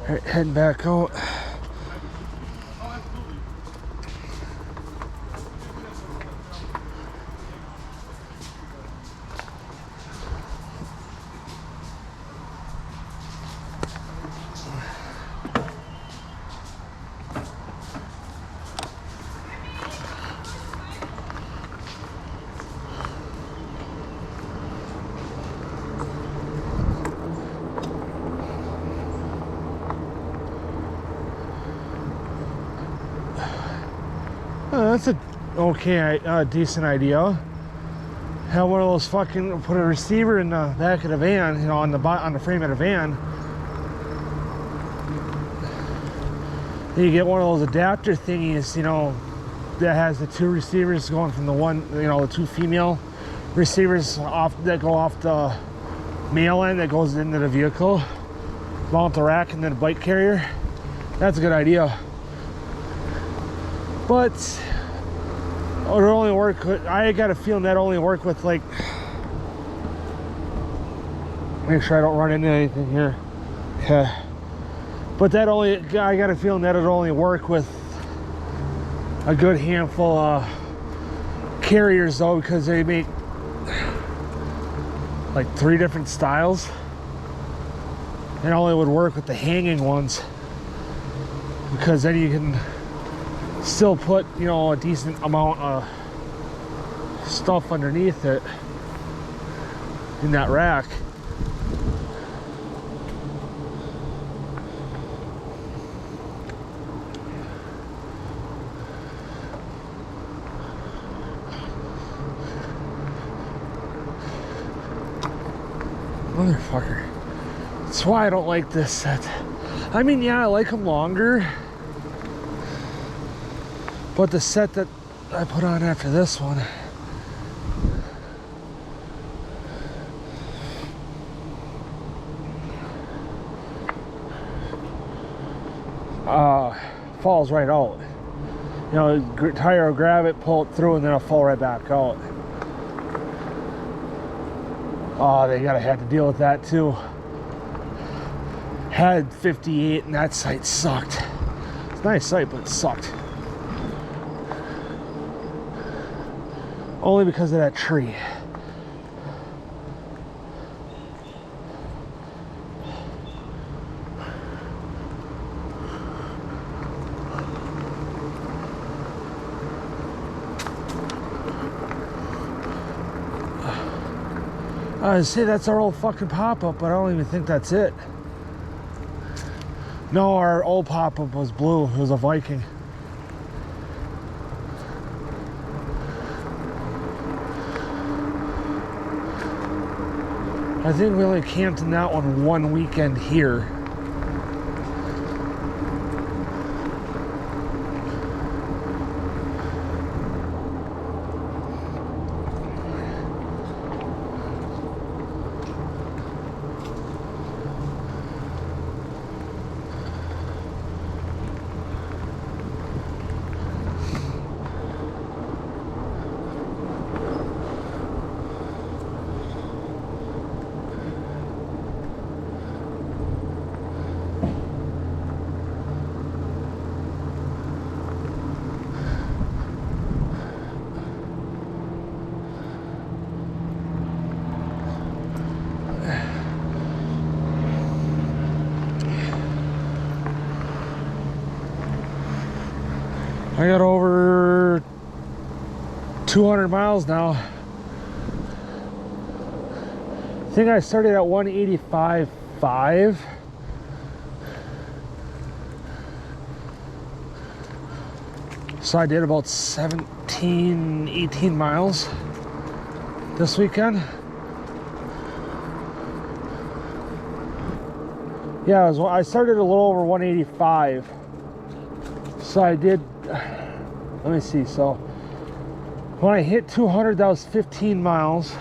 Alright, heading back out. That's a okay, decent idea. Have one of those fucking, put a receiver in the back of the van, you know, on the frame of the van. Then you get one of those adapter thingies, you know, that has the two receivers going from the one, you know, the two female receivers off that go off the male end that goes into the vehicle, mount the rack and then the bike carrier. That's a good idea. But it only work with, I got a feeling that only work with, like, make sure I don't run into anything here. Okay. But that only, I got a feeling that it'll only work with a good handful of carriers though, because they make like 3 different styles. It only would work with the hanging ones, because then you can still put, you know, a decent amount of stuff underneath it in that rack. Motherfucker. That's why I don't like this set. I mean, yeah, I like them longer, but the set that I put on after this one, falls right out. You know, tire will grab it, pull it through, and then it'll fall right back out. Oh, they gotta have to deal with that too. Had 58 and that site sucked. It's a nice site, but it sucked. Only because of that tree. I say that's our old fucking pop-up, but I don't even think that's it. No, our old pop-up was blue. It was a Viking. I think we only camped in that one weekend here. I got over 200 miles now. I think I started at 185.5. So I did about 17, 18 miles this weekend. Yeah, I started a little over 185. So I did, let me see, so when I hit 200, that was 15 miles.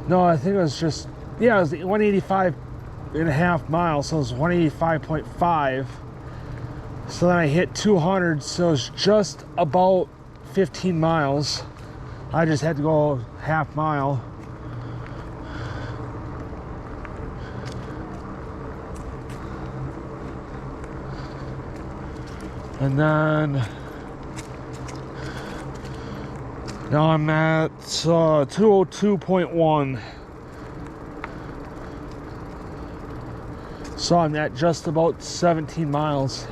No, I think it was just, yeah, it was 185.5 miles, so it was 185.5. So then I hit 200, so it's just about 15 miles. I just had to go half mile. And then now I'm at 202.1. So I'm at just about 17 miles.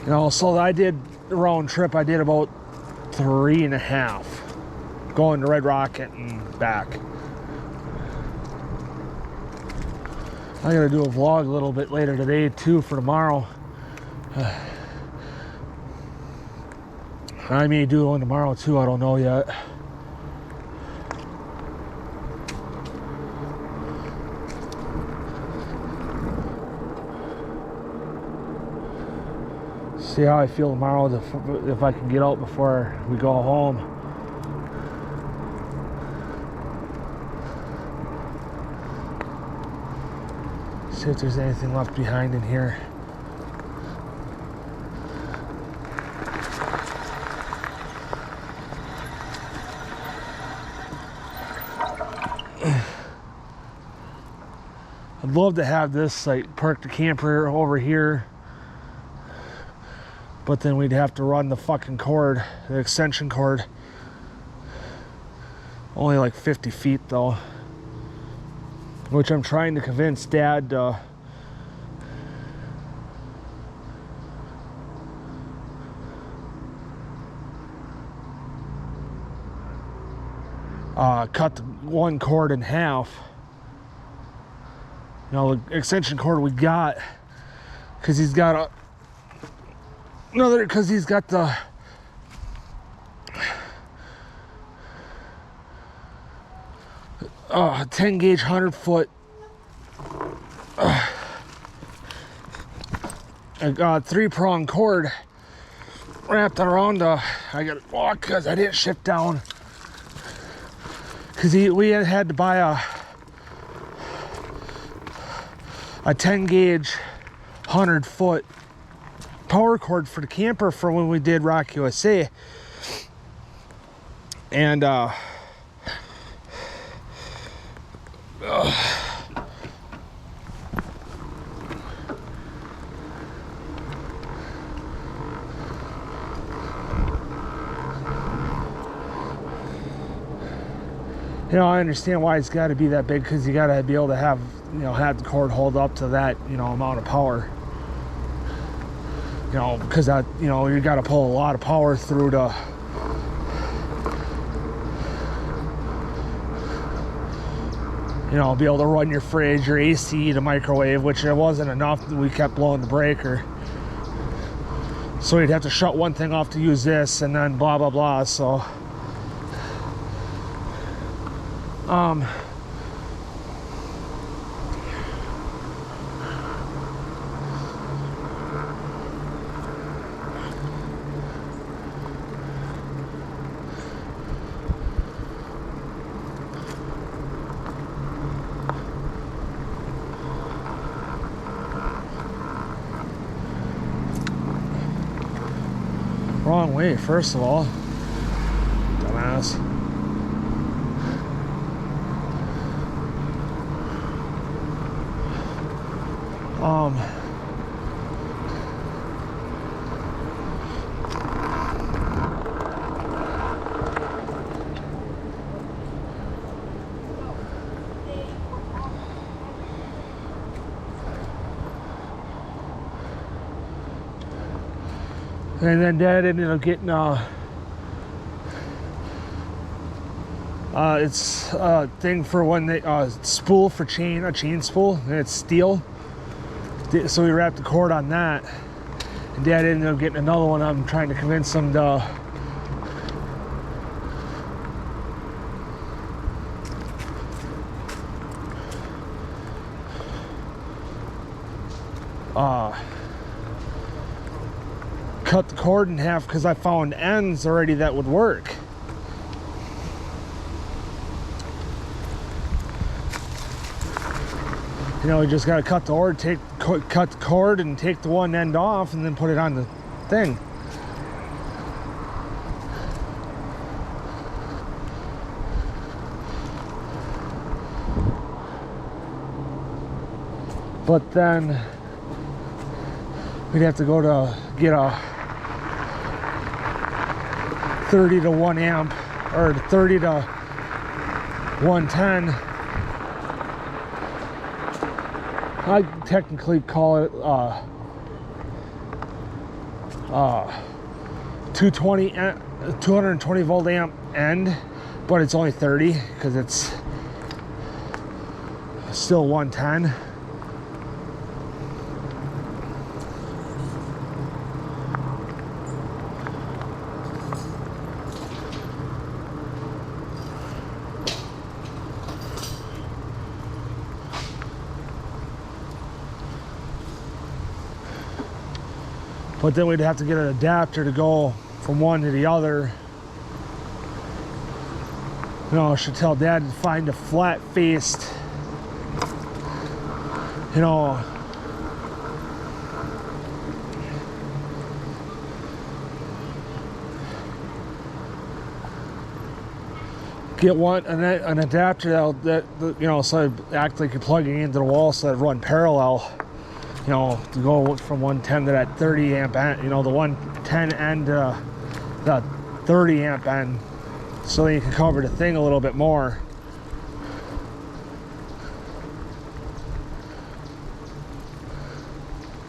You know, so I did the round trip, I did about 3.5 going to Red Rocket and back. I gotta do a vlog a little bit later today too for tomorrow. I may do one tomorrow too, I don't know yet. See how I feel tomorrow, if I can get out before we go home. See if there's anything left behind in here. I'd love to have this, like, park the camper over here, but then we'd have to run the fucking cord, the extension cord. Only like 50 feet though, which I'm trying to convince Dad to cut the one cord in half. You know, the extension cord we got, because he's got because he's got the uh, 10 gauge 100-foot three-prong cord wrapped around. I gotta walk because I didn't shift down, because we had to buy a 10 gauge 100-foot power cord for the camper for when we did Rock USA. And you know, I understand why it's got to be that big, because you got to be able to have, you know, have the cord hold up to that, you know, amount of power. You know, because that, you know, you got to pull a lot of power through to, you know, be able to run your fridge, your AC, the microwave, which it wasn't enough. We kept blowing the breaker. So we'd have to shut one thing off to use this, and then blah, blah, blah. So, wrong way, first of all. Dumbass. And then Dad ended up getting it's a thing for when they spool for chain, a chain spool, and it's steel. So we wrapped the cord on that, and Dad ended up getting another one. I'm trying to convince him to cut the cord in half, because I found ends already that would work. You know, you just gotta cut the cord and take the one end off, and then put it on the thing. But then we'd have to go to get a 30 to 1 amp or 30 to 110. I technically call it 220 volt amp end, but it's only 30 because it's still 110. But then we'd have to get an adapter to go from one to the other. You know, I should tell Dad to find a flat-faced, you know, get one an adapter that you know, so it act like you're plugging into the wall, so that it run parallel. You know, to go from 110 to that 30 amp end, you know, the 110 end to the 30 amp end, so that you can cover the thing a little bit more.